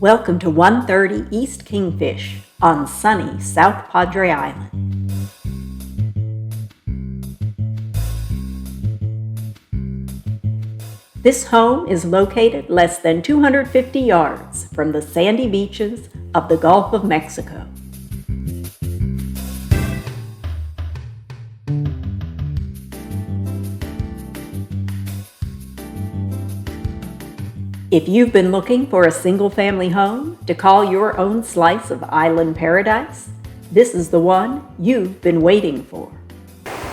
Welcome to 130 East Kingfish on sunny South Padre Island. This home is located less than 250 yards from the sandy beaches of the Gulf of Mexico. If you've been looking for a single-family home to call your own slice of island paradise, this is the one you've been waiting for.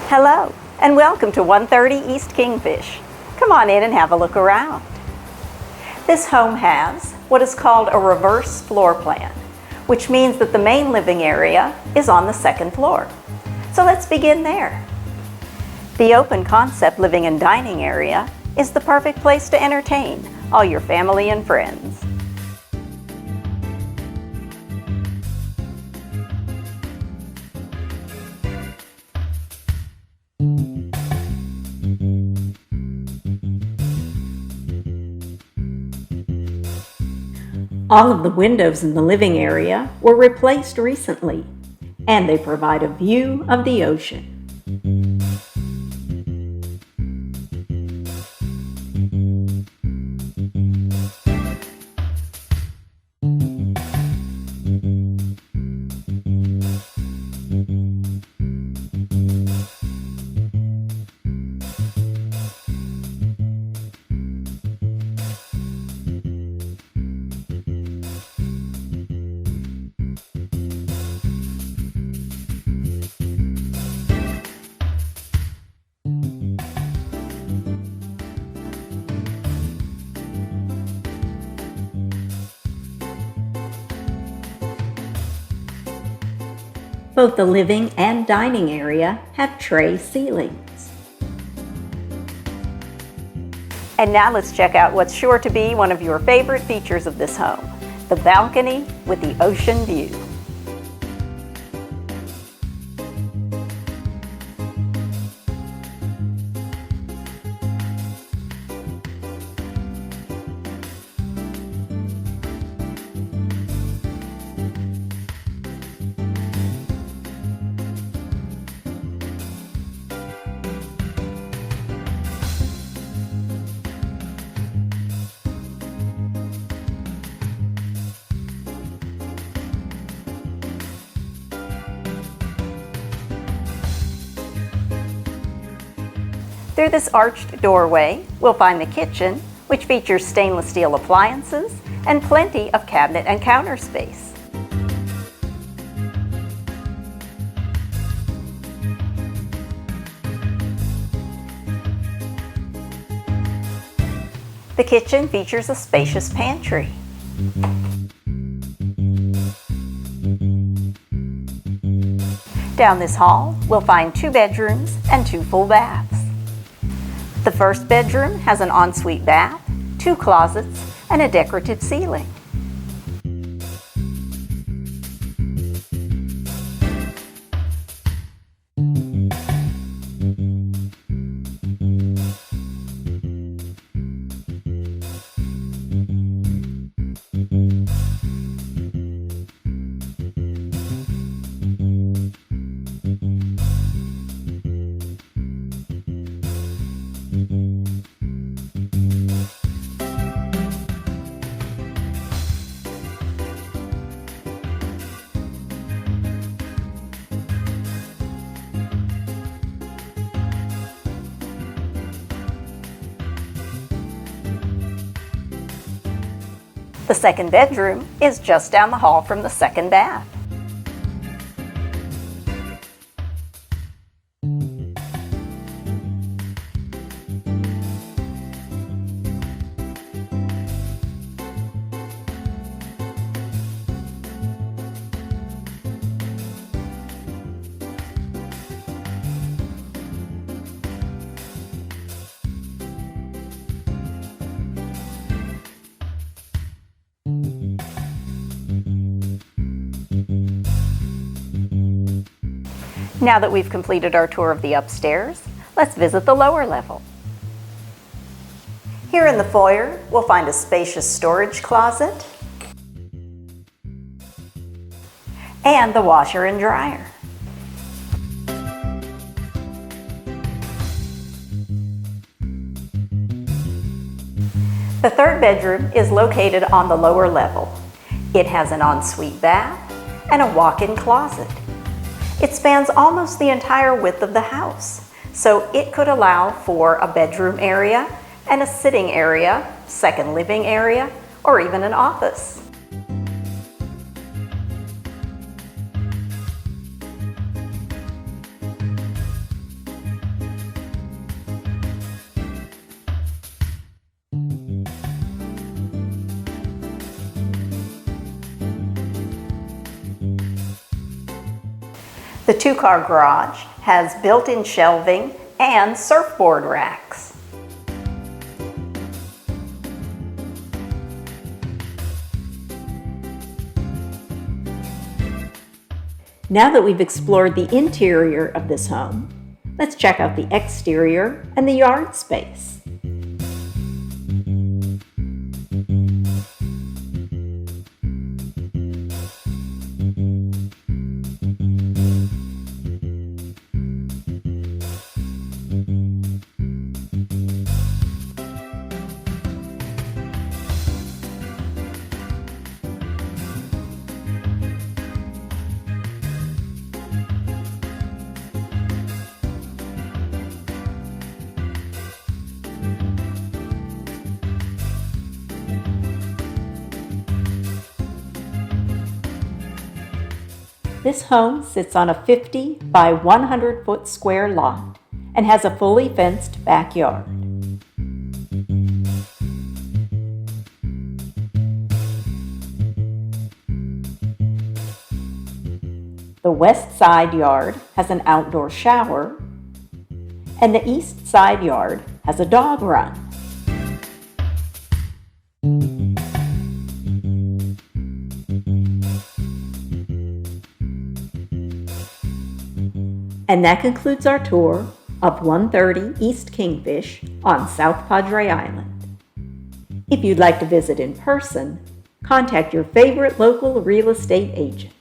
Hello, and welcome to 130 East Kingfish. Come on in and have a look around. This home has what is called a reverse floor plan, which means that the main living area is on the second floor. So let's begin there. The open concept living and dining area is the perfect place to entertain all your family and friends. All of the windows in the living area were replaced recently, and they provide a view of the ocean. Both the living and dining area have tray ceilings. And now let's check out what's sure to be one of your favorite features of this home, the balcony with the ocean view. Through this arched doorway, we'll find the kitchen, which features stainless steel appliances and plenty of cabinet and counter space. The kitchen features a spacious pantry. Down this hall, we'll find 2 bedrooms and 2 full baths. The first bedroom has an ensuite bath, 2 closets, and a decorative ceiling. The second bedroom is just down the hall from the second bath. Now that we've completed our tour of the upstairs, let's visit the lower level. Here in the foyer, we'll find a spacious storage closet, and the washer and dryer. The third bedroom is located on the lower level. It has an ensuite bath and a walk-in closet. It spans almost the entire width of the house, so it could allow for a bedroom area and a sitting area, second living area, or even an office. The two-car garage has built-in shelving and surfboard racks. Now that we've explored the interior of this home, let's check out the exterior and the yard space. This home sits on a 50 by 100 foot square lot and has a fully fenced backyard. The west side yard has an outdoor shower, and the east side yard has a dog run. And that concludes our tour of 130 East Kingfish on South Padre Island. If you'd like to visit in person, contact your favorite local real estate agent.